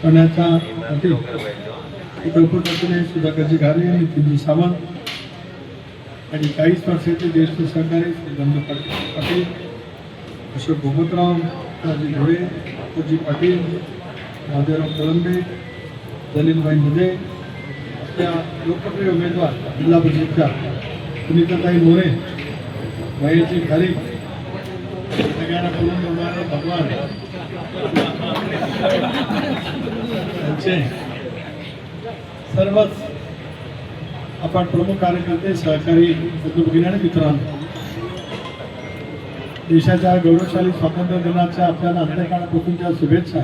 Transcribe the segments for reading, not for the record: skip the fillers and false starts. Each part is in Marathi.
करण्याच्या उपप्रमुख सुधाकरजी घारे, नितीनजी सावंत आणि 40 वर्षाचे ज्येष्ठ सहकारी गंध पाटील, अशोक भोगतराव, राजी घोडे, अप्पाजी पाटील, महादेवराव कळंबे, दलीलभाई मुदे, आपल्या लोकप्रिय उमेदवार जिल्हा परिषदच्या सुनीताताई मोरे, महेशजी खाली, सगळ्यांना करून देणारे भगवान त्यांचे सर्वच आपण प्रमुख कार्यकर्ते, सहकारी बंधू आणि मित्रांनो, देशाच्या गौरवशाली स्वातंत्र्य दिनाच्या आपल्याला अंत्यकाळापासूनच्या शुभेच्छा.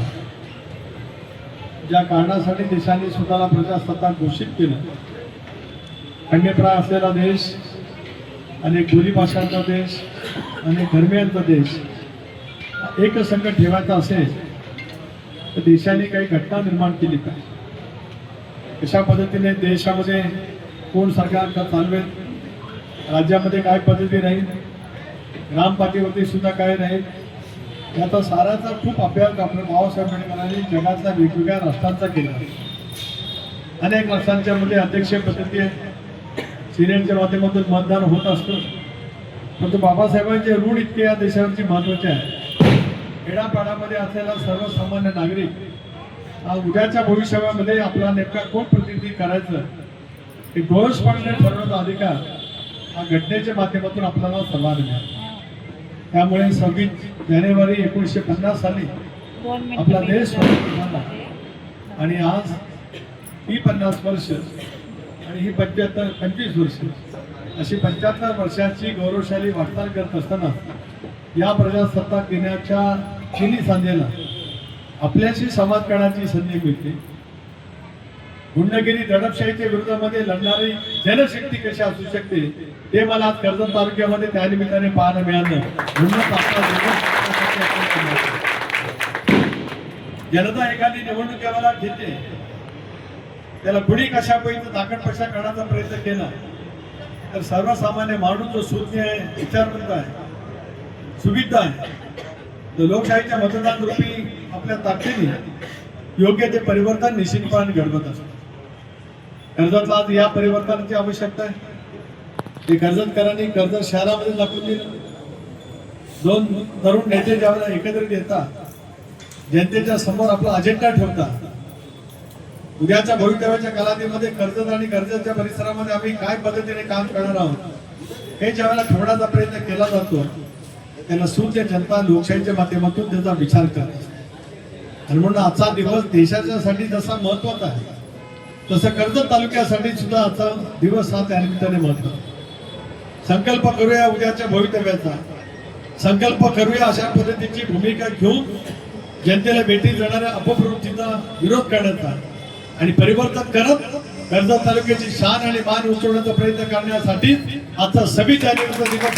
ज्या कारणासाठी देशाने स्वतःला प्रजासत्ताक घोषित केलं, खंडप्राय असलेला देश, अनेक बोलीभाषांचा देश, अनेक धर्मियांचा देश एक संघ ठेवायचा असेल तर देशाने काही घटना निर्माण केली पाहिजे. कशा पद्धतीने देशामध्ये कोण सरकार चालवेल, राज्यामध्ये काय पद्धती राहील, ग्रामपातळीवरती सुद्धा काय राहील, याचा साराचा खूप अभ्यास डॉक्टर बाबासाहेब आंबेडकरांनी जगातल्या वेगवेगळ्या राष्ट्रांचा केला. अनेक राष्ट्रांच्या मध्ये अध्यक्षीय पद्धती आहे, सिनेटच्या माध्यमातून मतदान होत असतं, परंतु बाबासाहेबांचे ऋण इतके या देशावरची महत्वाचे आहे. खेडापाड्यामध्ये असलेला सर्वसामान्य नागरिक उद्याच्या भविष्यामध्ये आपला नेमका कोण प्रतिनिधी करायचं हे घोषपणे ठरवण्याचा अधिकार हा घटनेच्या माध्यमातून आपल्याला सन्मान मिळाला. त्यामुळे 26 जानेवारी 1950 साली आपला देश स्वतंत्र झाला आणि आज ही 50 वर्ष आणि ही 25 वर्ष अशी 75 वर्षाची गौरवशाली वाटचाल करत असताना या प्रजासत्ताक दिनाच्या चिनी सांजेला आपल्याशी संवाद करण्याची संधी मिळते. गुंडगिरी दडपशाहीच्या विरोधामध्ये लढणारी जनशक्ती कशी असू शकते ते मला आज कर्जत तालुक्यामध्ये त्यानिमित्ताने पाहायला मिळालं. जनता एखादी निवडणुकीला घेते, त्याला गुढी कशा पैकी दाखड पैसा करण्याचा प्रयत्न केला तर सर्वसामान्य माणूस जो शून्य आहे, विचारवंत आहे, सुविधा आहे, तर लोकशाहीच्या मतदान रूपी आपल्या ताकदीने योग्य ते परिवर्तन निश्चितपणे घडवत असतो. कर्जतला आज या परिवर्तनाची आवश्यकता आहे. ते कर्जतकरांनी कर्जत शहरामध्ये दाखवून दिलं. 2 तरुण नेते ज्यावेळेला एकत्रित येतात, जनतेच्या समोर आपला अजेंडा ठेवतात, उद्याच्या भवितव्याच्या कालावधीमध्ये कर्जत आणि कर्जतच्या परिसरामध्ये आम्ही काय पद्धतीने काम करणार आहोत हे ज्यावेळेला ठेवण्याचा प्रयत्न केला जातो, त्यांना सुज्ञ जनता लोकशाहीच्या माध्यमातून त्याचा विचार करते. आणि म्हणून आजचा दिवस देशाच्यासाठी जसा महत्वाचा आहे तसं कर्जत तालुक्यासाठी सुद्धा आजचा दिवस हा त्यानिमित्ताने महत्वाचा. संकल्प करूया उद्याच्या भवितव्याचा, संकल्प करूया अशा पद्धतीची भूमिका घेऊन जनतेला भेटी जाणाऱ्या अपप्रवृत्तीचा विरोध करण्याचा आणि परिवर्तन करत कर्जत तालुक्याची शान आणि मान उचलण्याचा प्रयत्न करण्यासाठी आजचा 26 जानेवारीचा दिवस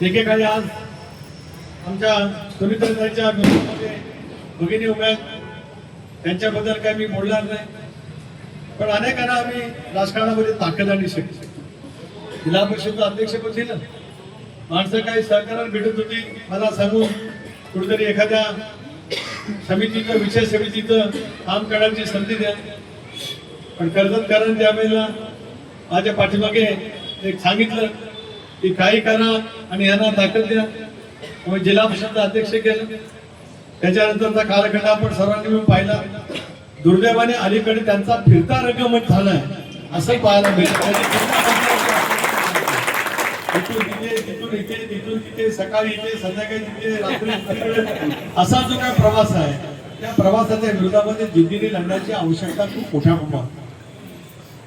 एकेकाळी आज आमच्या सुनीताताईच्या भगिनी उभ्या, त्यांच्याबद्दल काही मी बोलणार नाही, पण अनेकांना आम्ही राजकारणामध्ये ताकद आणि शक्ती. जिल्हा परिषदचं अध्यक्षपद दिलं, माणसं काही सहकार्याला भेटत होती, मला सांगून कुठेतरी एखाद्या समितीचं, विशेष समितीचं काम करण्याची संधी द्या. पण कर्जतकरांनी त्यावेळेला माझ्या पाठीमागे एक सांगितलं की काही करा आणि यांना ताकद द्या. मग जिल्हा परिषदचं अध्यक्ष केलं. त्याच्यानंतरचा कालखंड आपण सर्वांनी मिळून पाहिला. दुर्दैवाने अलीकडे त्यांचा फिरता रंगमंच झालाय असं पाहायला मिळतं. तिथून इथे, तिथून तिथे, सकाळी इथे, संध्याकाळी तिथे, रात्री असा जो काय प्रवास आहे त्या प्रवासाच्या विरोधामध्ये जिद्दीने लढण्याची आवश्यकता खूप मोठ्या प्रमाणात.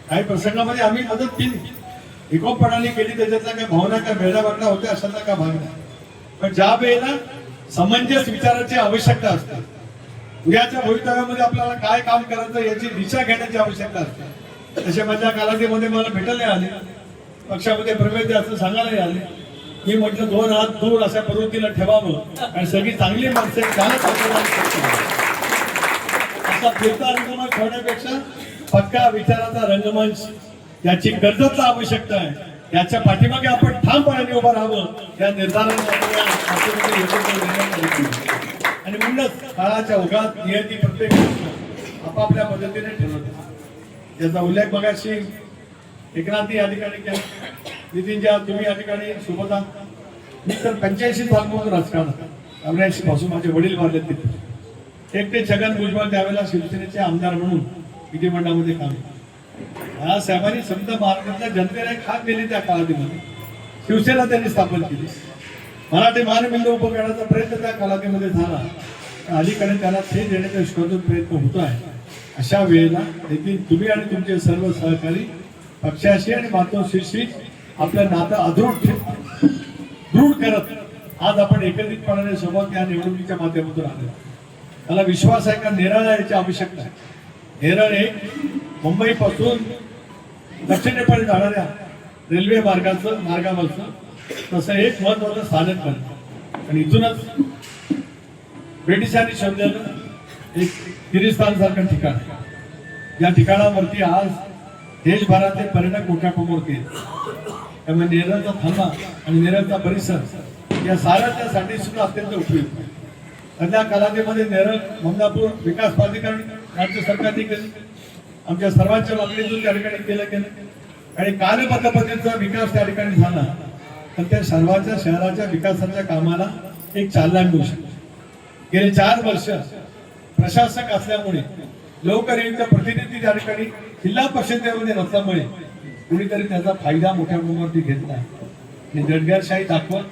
काही प्रसंगामध्ये आम्ही मदत केली, एकोपपणाने केली, त्याच्यातल्या काही भावना काय वेगळ्या वाटल्या होत्या अशातला काय भाग नाही. पण ज्या वेळेला समंजस विचाराची आवश्यकता असते, उद्याच्या भवितव्यामध्ये आपल्याला काय काम करायचं याची दिशा घेण्याची आवश्यकता असते. तसे माझ्या कालावधीमध्ये मला भेटायला आले, पक्षामध्ये प्रवेश द्यायचं सांगायला आले. मी म्हटलं 2 हात दूर अशा प्रवृत्तीला ठेवावं आणि सगळी चांगली माणसं असा फिरता रंगमंच ठेवण्यापेक्षा पक्का विचाराचा रंगमंच याची कर्जतला आवश्यकता आहे. याच्या पाठीमागे आपण ठामपणाने उभं राहावं या निर्धाराने आणि म्हणूनच काळाच्या ओघात नियती प्रत्येक गोष्ट आपापल्या पद्धतीने ठरवते. याचा उल्लेख मगाशी एकनाथी या ठिकाणी केला, नितीनच्या तुम्ही या ठिकाणी सोबत आहात. मी तर 85 सालपासून राजकारणात 89 पासून माझे वडील वारले तिथे. एकटे छगन भुजबळ त्यावेळेला शिवसेनेचे आमदार म्हणून विधिमंडळामध्ये काम केलं. या साहेबांनी समजा महाराष्ट्रातल्या जनतेला एक हात दिली त्या कालावधीमध्ये. शिवसेना त्यांनी स्थापन केली. मराठी महानबिंदू उभं करण्याचा प्रयत्न त्या कालावधीमध्ये झाला. अलीकडे त्याला ते देण्याचा विश्वासून प्रयत्न होतो आहे. अशा वेळेला देखील तुम्ही आणि तुमचे सर्व सहकारी पक्षाशी आणि मातोश्रीशी आपलं नातं दृढ करत आज आपण एकत्रितपणाने सोबत या निवडणुकीच्या माध्यमातून आले. मला विश्वास आहे का नेरळ याची आवश्यकता आहे. नेरळ हे मुंबईपासून दक्षिणेकडे जाणाऱ्या रेल्वे मार्गावरचं तसं एक महत्वाचं स्थानक बनतं. आणि इथूनच ब्रिटिशांनी शोधलेलं एक गिरिस्थान सारखं ठिकाण आहे. या ठिकाणावरती आज देशभराचे पर्यटक मोठ्या प्रमाणात येतात. त्यामुळे नेरळचा थांबा आणि नेरळचा परिसर या साऱ्या त्यासाठी सुद्धा अत्यंत उपयुक्त आहे. सध्या कालावधीमध्ये नेरळ ममदापूर विकास प्राधिकरण राज्य सरकारने केलं, आमच्या सर्वांच्या मागणीतून त्या ठिकाणी केलं गेलं आणि कालबद्ध पद्धतीचा विकास त्या ठिकाणी झाला तर त्या सर्वांच्या शहराच्या विकासाच्या कामाला एक चालना मिळू शकते. गेले 4 वर्ष प्रशासक असल्यामुळे लोकनियुक्त प्रतिनिधी त्या ठिकाणी जिल्हा परिषदेमध्ये नसल्यामुळे कुणीतरी त्याचा फायदा मोठ्या प्रमाणावरती घेतला आणि दडगरशाही दाखवत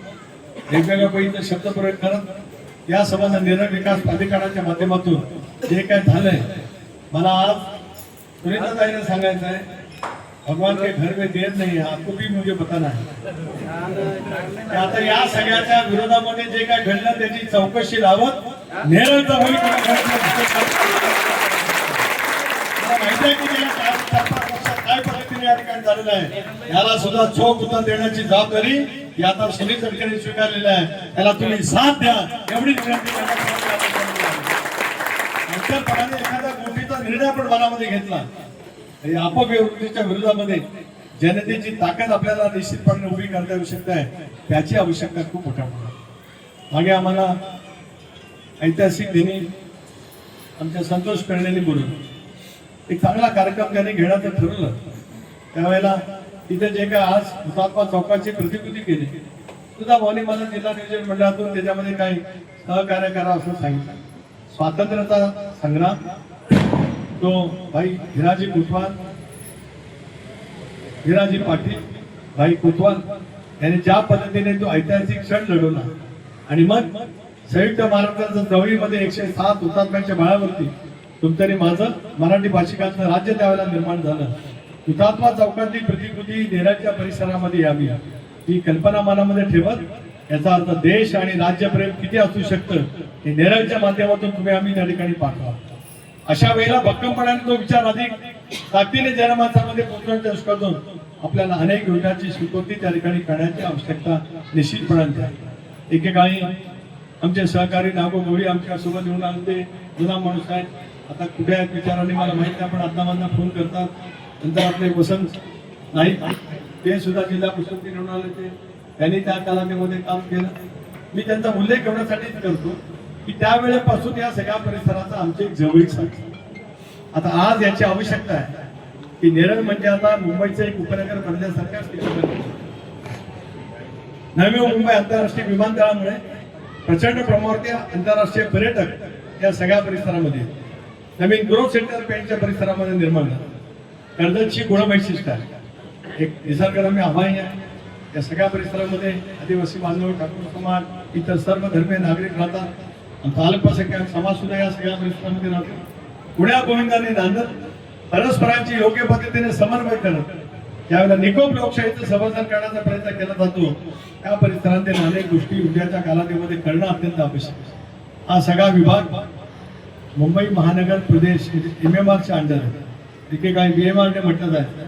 वेगवेगळ्या पद्धतीने शब्द प्रयोग करत या संबंध नेरळ विकास प्राधिकरणाच्या माध्यमातून जे काय झालंय, मला आज सुनीताताईने सांगायचं आहे, भगवान के घर में देर नहीं है, आपको भी मुझे बताना है. आता या सगळ्याच्या विरोधामध्ये जे काय घडलं त्याची चौकशी लावत नेरळचा होईल माहिती आहे की काय पद्धतीने या ठिकाणी झालेलं आहे. याला सुद्धा चोख उत्तर देण्याची जबाबदारी ही आता सुनील तटकरे स्वीकारलेली आहे. त्याला तुम्ही साथ द्या एवढी विनंती नंतरपणाने एखाद्या गोष्टीचा निर्णय आपण मनामध्ये घेतला अपव्यवस्थेच्या विरोधामध्ये जनतेची ताकद आपल्याला निश्चितपणे उभी करता येऊ शकते आहे. त्याची आवश्यकता खूप मोठ्या प्रमाणात. मागे आम्हाला ऐतिहासिक दिनी आमच्या संतोष कर्णेंनी बोलून एक चांगला कार्यक्रम त्यांनी घेण्याचं ठरवलं. त्यावेळेला तिथे जे काय आज हुतात्मा चौकाची प्रतिकृती केली सुद्धा भावनी मला जिल्हा नियोजन मंडळातून त्याच्यामध्ये काही सहकार्य करा असं सांगितलं. स्वातंत्र्याचा संग्राम तो भाई हिराजी कोतवाल, हिराजी पाटील, भाई कोतवाल यांनी ज्या पद्धतीने तो ऐतिहासिक क्षण लढवला आणि मग संयुक्त महाराष्ट्राच्या जवळीमध्ये 107 हुतात्म्यांच्या बळावरती तुमच्यानी माझं मराठी भाषिकांचं राज्य त्यावेळेला निर्माण झालं. हुतात्मा चौकातली प्रतिकृती नेरळच्या परिसरामध्ये यावी ही कल्पना मनामध्ये ठेवत याचा अर्थ देश आणि राज्यप्रेम किती असू शकतं हे नेरळच्या माध्यमातून तुम्ही आम्ही त्या ठिकाणी पाठवा. अशा वेळेला भक्कमपणाने तो विचार अधिक ताकदीने जनमानसामध्ये पोहोचवण्याच्या दृष्टीतून आपल्याला अनेक योजनांची स्वीकृती त्या ठिकाणी करण्याची आवश्यकता निश्चितपणाने आहे. एकेकाळी आमचे सहकारी नागो गवळी आमच्या सोबत येऊन आले, जुना माणूस आहे, आता कुठे आहेत विचाराने मला माहित नाही, पण आत्तामांना फोन करतात. नंतर आपले वसंत नाईक ते सुद्धा जिल्हा परिषद निवडून आले ते त्यांनी त्या कालावधीमध्ये काम केलं. मी त्यांचा उल्लेख करण्यासाठीच करतो की त्यावेळेपासून या सगळ्या परिसराचा आमचे एक जवळीक साधलं. आता आज याची आवश्यकता आहे की नेरळ म्हणजे आता मुंबईचं एक उपनगर बनल्यासारख्या स्थितीमध्ये नवी मुंबई आंतरराष्ट्रीय विमानतळामुळे प्रचंड प्रमाणावरती आंतरराष्ट्रीय पर्यटक या सगळ्या परिसरामध्ये नवीन ग्रोथ सेंटर पेंटच्या परिसरामध्ये निर्माण झालं. कर्जतची गुणवैशिष्ट्य आहे, एक निसर्गरम्य हवाई आहे. या सगळ्या परिसरामध्ये आदिवासी बांधव, ठाकूर समाज, इतर सर्व धर्मीय नागरिक राहतात. आमचा अल्पसंख्याक समाज सुद्धा या सगळ्या परिसरामध्ये राहतो. पुण्या गोविंदाने नांदत परस्परांची योग्य पद्धतीने समन्वय करत त्यावेळेला निकोप लोकशाहीचं संवर्धन करण्याचा प्रयत्न केला जातो. त्या परिसरातील अनेक गोष्टी उद्याच्या कालावधीमध्ये करणं अत्यंत आवश्यक आहे. हा सगळा विभाग मुंबई महानगर प्रदेश MMRच्या अंडर आहे. एकेकाळी BMRD म्हटलं जायचं,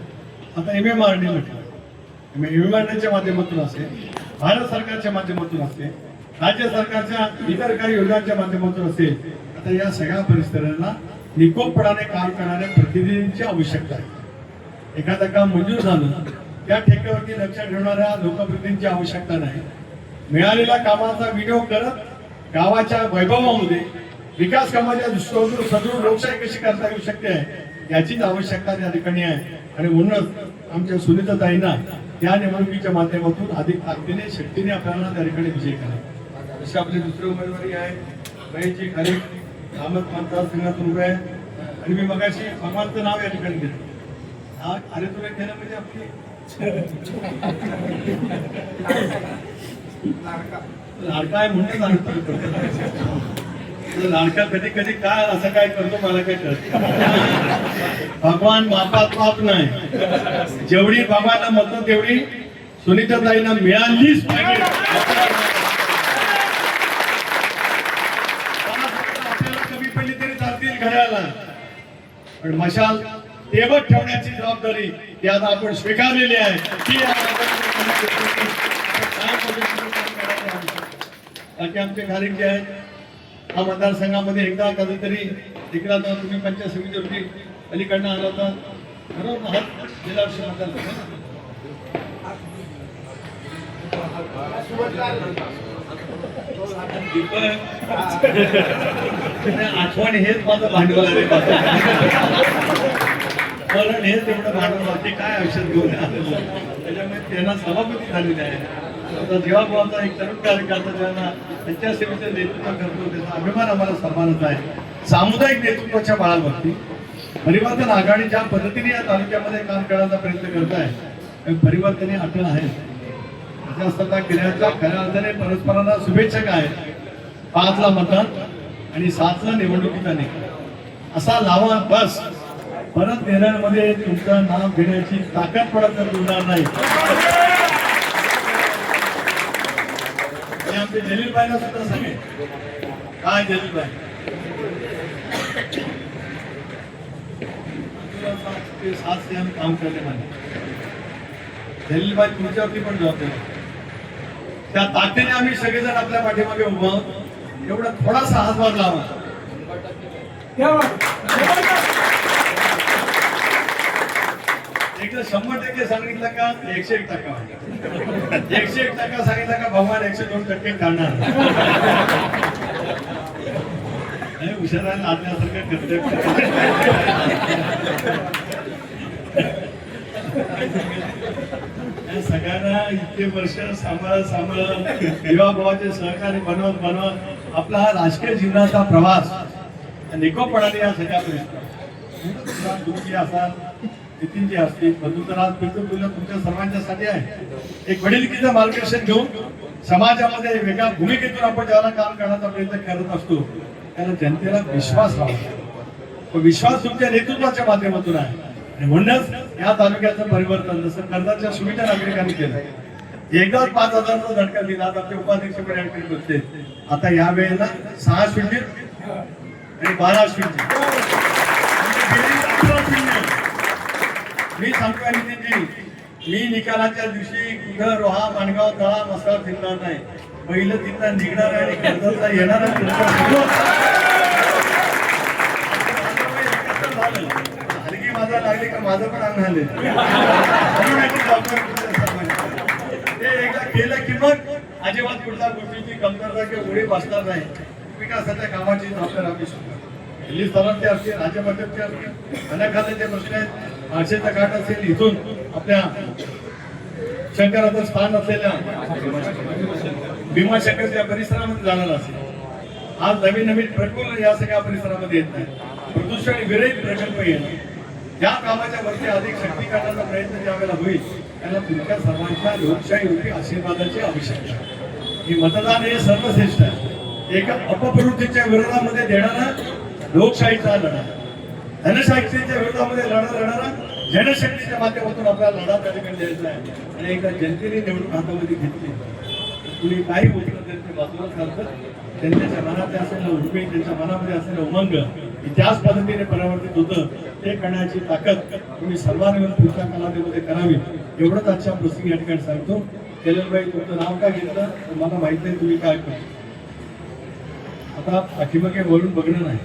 आता MMRD म्हटलं. MMRDच्या माध्यमातून असेल, भारत सरकारच्या माध्यमातून असेल, राज्य सरकारच्या इतर काही योजनांच्या माध्यमातून असेल, आता या सगळ्या परिसराला निकोपपणाने काम करणाऱ्या प्रतिनिधींची आवश्यकता आहे. एखादं काम मंजूर झालं त्या ठेक्यावरती लक्ष ठेवणाऱ्या लोकप्रतिनिधींची आवश्यकता नाही. मिळालेल्या कामाचा विनियोग करत गावाच्या वैभवामध्ये विकास कामाच्या दृष्टीकोनातून सदृढ लोकशाही कशी करता येऊ शकते याचीच आवश्यकता त्या ठिकाणी आहे. आणि म्हणूनच आमच्या सुनीताताईंना या निवडणुकीच्या माध्यमातून अधिक ताकदीने शक्तीने आपल्याला त्या ठिकाणी विजय करा. अशी आपली दुसरी उमेदवारी आहे बाईची खाली कामत मतदारसंघातून उभे आहे. आणि मी मगाशी भगवानचं नाव या ठिकाणी घेतलं. अरे तुला केलं म्हणजे आपली लाडका आहे म्हणून लाडका कधी कधी काय असं काय करतो मला काय कळत. भगवान मापात माप नाही. जेवढी भगवानला मतं तेवढी सुनीताताईंना मिळालीच पाहिजे. आपल्याला कमी पडली तरी चालतील घड्याला, पण मशाल तेवत ठेवण्याची जबाबदारी ती आता आपण स्वीकारलेली आहे. बाकी आमचे खालीक जे आहेत हा मतदारसंघामध्ये एकदा कधीतरी तिकडा तुम्ही पंचायत समितीवरती अलीकडनं आला होता बरोबर ना. जिल्हा मतदारसंघ आठवण हेच माझं भांडवल आहे. कारण हेच एवढं भांडवल ते काय आयुष्यात घेऊन त्याच्यामुळे त्यांना सभापती झालेले आहे. आता जेव्हा एक तरुण कार्यकर्ता ज्यांना त्यांच्या सेवेचं नेतृत्व करतो त्याचा अभिमान आम्हाला सन्मानच आहे. सामुदायिक नेतृत्वाच्या बळावरती परिवर्तन आघाडी ज्या पद्धतीने या तालुक्यामध्ये काम करण्याचा प्रयत्न करत आहे परिवर्तन हे अटळ आहे. प्रजासत्ताक दिनाच्या खऱ्या अर्थाने परस्परांना शुभेच्छा आहेत. 5 ला मतदान आणि 7 ला निवडणुकीचा निकाल असा लावा बस. परत नेरळमध्ये तुमचं नाव घेण्याची ताकद पडत होणार नाही. आमचे जलीलबाईला सुद्धा सांगेल काय जलीलबाई 7 से काम करणे माने जलीलबाई तुमच्यावरती पण जबाबदारी. त्या ताकदीने आम्ही सगळेजण आपल्या पाठीमागे उभं आहोत. एवढा थोडासा हातभार लावा. एकदा 100% सांगितलं का 101%. 101% सांगितलं का भगवान 102% काढणार. हुशाराला आपल्यासारखं करते. सगळ्यांना इतके वर्ष सांभाळत विवाभावाचे सहकारी बनवत आपला हा राजकीय जीवनाचा प्रवास निकोपणाने या सगळ्या परिस्थिती असाल नितीनजी असतील बंधुतराज तुला तुमच्या सर्वांच्यासाठी आहे. एक वडिलकीचं मार्गदर्शन घेऊन समाजामध्ये वेगळ्या भूमिकेतून आपण ज्याला काम करण्याचा प्रयत्न करत असतो त्याला जनतेला विश्वास राहतो. विश्वास तुमच्या नेतृत्वाच्या माध्यमातून आहे. आणि म्हणूनच या तालुक्याचं परिवर्तन जसं कर्जाच्या सुविधा नागरिकांनी केलं. एकदाच 5,000चा झटका दिला. आज आपले उपाध्यक्ष पण याकडे बसते. आता या वेळेला 6 शून्य आणि 12 शून्य. मी सांगतोय नितीनजी मी निकालाच्या दिवशी कुठं रोहा माणगाव तळा मसाळ फिरणार नाही. पहिलं तिथं निघणार आणि कर्जतला येणार. हलकी माझा लागली का माझं पण अंग झाले. ते एकदा केलं की मग अजिबात कुठल्या गोष्टीची कमतरता किंवा उडी बसणार नाही. विकासाच्या कामाची जबाबदारी आम्ही दिल्ली स्तरावरती असतील राज्य बजेटचे असतील अनेक खात्याचे प्रश्न आहेत. आठशेचा घाट असेल इथून आपल्या शंकराचं स्थान असलेल्या भीमाशंकरच्या परिसरामध्ये जाणार असेल. आज नवीन प्रकल्प या सगळ्या परिसरामध्ये येत नाही. प्रदूषण विरहित प्रकल्प येणार. या कामाच्या वरती अधिक शक्ती करण्याचा प्रयत्न ज्या वेळेला होईल त्याला तुमच्या सर्वांच्या लोकशाही रूपी आशीर्वादाची आवश्यकता आहे. ही मतदान हे सर्वश्रेष्ठ आहे. एका अपप्रवृत्तीच्या विरोधामध्ये देणारा लोकशाहीचा लढा, धनशक्तीच्या विरोधामध्ये लढणारा जनशक्तीच्या माध्यमातून आपल्याला लढा त्या ठिकाणी द्यायचा आहे. आणि एकदा जनतेने निवडणूक हातामध्ये घेतली कुणी काही बोललं त्यांचे बाजूला चालतं. त्यांच्या मनात असलेलं उर्मी त्यांच्या मनामध्ये असलेलं उमंग त्याच पद्धतीने परावर्तित होतं. ते करण्याची ताकद तुम्ही सर्वांनी पुढच्या कालावधीमध्ये करावी एवढंच आजच्या प्रसंगी या ठिकाणी सांगतो. जलीलबाई तुमचं नाव काय घेतलं मला माहित नाही तुम्ही काय करता. आता पाठीमागे वळून बघणं नाही.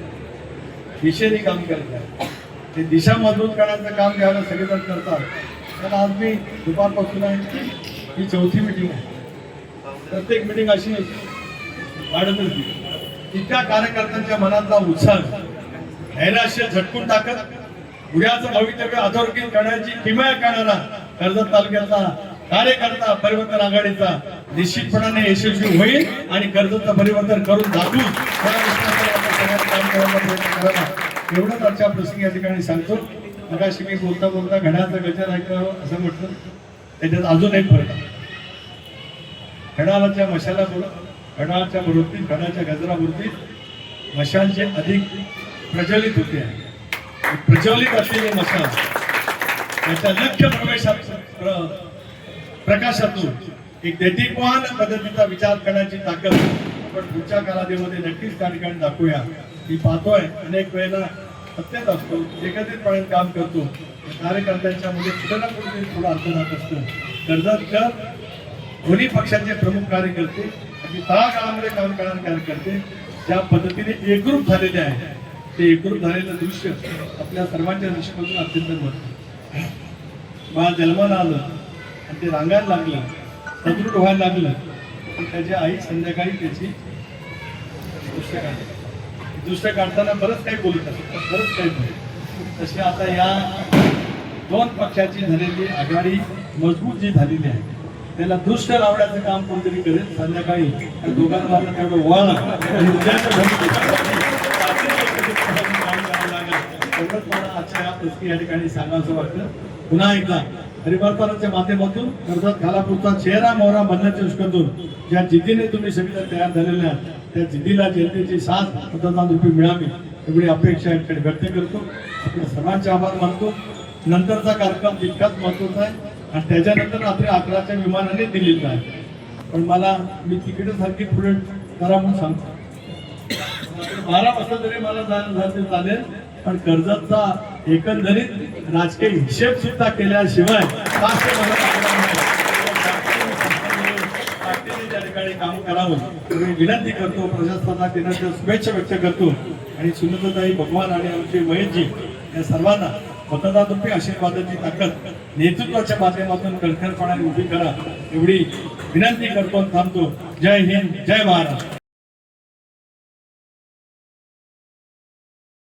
दिशेने काम करत आहे. ते दिशा मजबूत करण्याचं काम घ्यायला सगळेजण करतात. तर आज मी दुपारपासून आहे ही चौथी मीटिंग आहे. प्रत्येक मीटिंग अशी वाढतच गेली. इतक्या कार्यकर्त्यांच्या मनातला उत्साह नैराश्य झटकून टाकत उद्याचं भवितव्य अधोरेखित करण्याची किमया करणारा कर्जत तालुक्याचा कार्यकर्ता परिवर्तन आघाडीचा निश्चितपणाने यशस्वी होईल आणि कर्जतचं परिवर्तन करून दाखवू काम करायचा प्रयत्न करावा. एवढंच आजच्या प्रसंगी या ठिकाणी सांगतो. मगाशी मी बोलता बोलता घड्याचा गजर ऐकावं असं म्हटलं. त्याच्यात अजून एक फरक आहे. घड्याळाच्या मशाला घड्याळाच्या वृत्तीत घड्याच्या गजरावरती मशालचे अधिक प्रज्वलित होते आहे. प्रज्वलित असलेले मशाल त्याच्या लक्ष्य प्रकाशातून एक दैतिकवान पद्धतीचा विचार करण्याची ताकद आपण पुढच्या कालावधीमध्ये नक्कीच त्या ठिकाणी दाखवूया. मी पाहतोय अनेक वेळेला सत्तेत असतो, एकत्रितपणे काम करतो, कार्यकर्त्यांच्या मध्ये कुठे ना कुठे थोडा अंतरात असतो. कर्जतकर दोन्ही पक्षाचे प्रमुख कार्यकर्ते आणि तळागाळामध्ये काम करणारे कार्यकर्ते ज्या पद्धतीने एकरूप झालेले आहे ते एकरूप झालेलं दृश्य आपल्या सर्वांच्या दृष्टीकोनातून अत्यंत महत्त्वाचं. बाळ जन्माला आलं आणि ते रांगायला लागलं, सदृढ व्हायला लागलं की त्याची आई संध्याकाळी त्याची दृश्य काढताना बरंच काही बोलत असत, बरंच काही बोलत. तशी आता या दोन पक्षाची झालेली आघाडी मजबूत जी झालेली आहे त्याला दृष्ट लावण्याचं काम कोणतरी करेल. संध्याकाळी त्या दोघांना तेवढं वळण आणि उद्याच्या एवढंच मला आजच्या या प्रसंगी या ठिकाणी सांगावं वाटतं. पुन्हा एकदा परिवर्तनाच्या माध्यमातून कर्जत खालापूरचा चेहरा मोहरा बनण्याच्या दृष्टीतून ज्या जिद्दीने तुम्ही सगळे तयार झालेले आहात त्या जिद्दीला जनतेची साथ मतदान रूपी मिळावी एवढी अपेक्षा या ठिकाणी व्यक्त करतो. आपल्या सर्वांचे आभार मानतो. नंतरचा कार्यक्रम तितकाच महत्वाचा आहे आणि त्याच्यानंतर रात्री 11च्या विमानाने दिल्लीला आहे. पण मी तिकीटासारखी पुढे करा म्हणून सांगतो. 12 वाजता तरी मला जाणं झालं चालेल, पण कर्जतचा एकंदरीत राजकीय हिशेब सुद्धा केल्याशिवाय त्या ठिकाणी काम करावं मी विनंती करतो. प्रशासनाला दिनाच्या शुभेच्छा व्यक्त करतो आणि सुनंदाताई भगवान आणि आमचे महेशजी या सर्वांना मतदान रूपी आशीर्वादाची ताकद नेतृत्वाच्या माध्यमातून कणखरपणाने उभी करा एवढी विनंती करतो. थांबतो. जय हिंद, जय महाराष्ट्र.